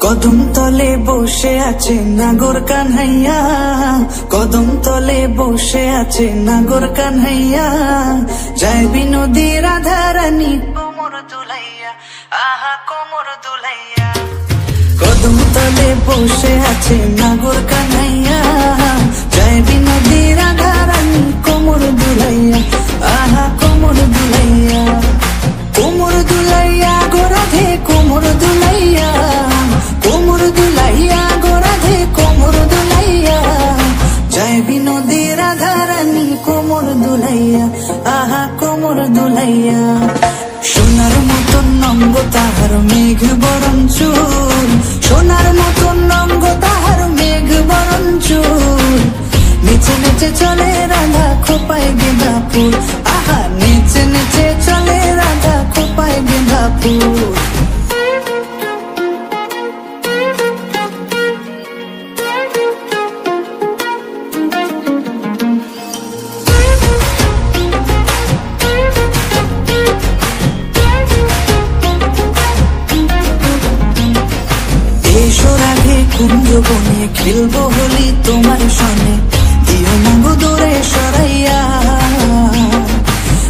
কদম তলে বসে আছে নাগর কানহাইয়া, কদম তলে বসে আছে নাগর কানহাইয়া, যায় বিনোদী রাধা রানী কোমর দুলাইয়া, আহা কোমর দুলাইয়া। কদম তলে বসে আছে নাগর কানহাইয়া, যায় বিনোদী রাধা রানী কোমর দুলাইয়া, আহা কোমর দুলাইয়া। কোমর দুলাইয়া গো রাধে কোমর দুলাইয়া, কোমর দুলাইয়া গো রাধে কোমর দুলাইয়া, যায় বিনোদী রাধা রানী কোমর দুলাইয়া, আহা কোমর দুলাইয়া। সোনার মতন নঙ্গ তাহার মেঘ বরণ চুল, সোনার মতন নঙ্গ তাহার মেঘ বরণ চুল, নেচে নেচে চলে রাধা খোপায় গেঁদা ফুল, আহা নেচে নেচে চলে রাধা খোপায় গেঁদা ফুল। এসো রাধে কুঞ্জ বনে খেলবো হোলি তোমার সনে, দিও না গো দূরে সরাইয়া,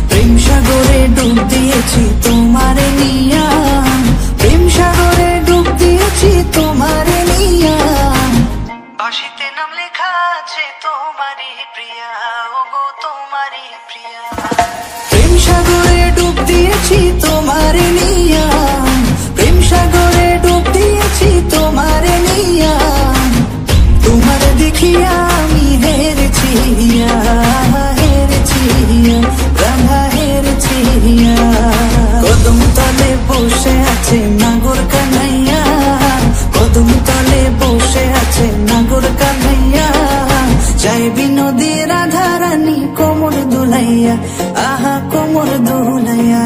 প্রেম সাগরে ডুব দিয়েছি তোমারে নিয়া, প্রেম সাগরে ডুব দিয়েছি তোমারে নিয়া, বাঁশিতে নাম লেখা আছে তোমারই প্রিয়া, ও গো তোমারই প্রিয়া। প্রেম সাগরে ডুব দিয়েছি তোমারে নিয়া, প্রেম সাগরে ডুব দিয়েছি তোমারে নিয়া, তোমার দেখিয়া আমি হেরেছি, হেরেছি রাধা হেরেছি। কদম তলে বসে আছে নাগর কানহাইয়া, কদম তলে বসে আছে নাগর কানহাইয়া, যায় বিনোদী রাধা রানী কোমর দুলাইয়া, আহা কোমর দুলাইয়া।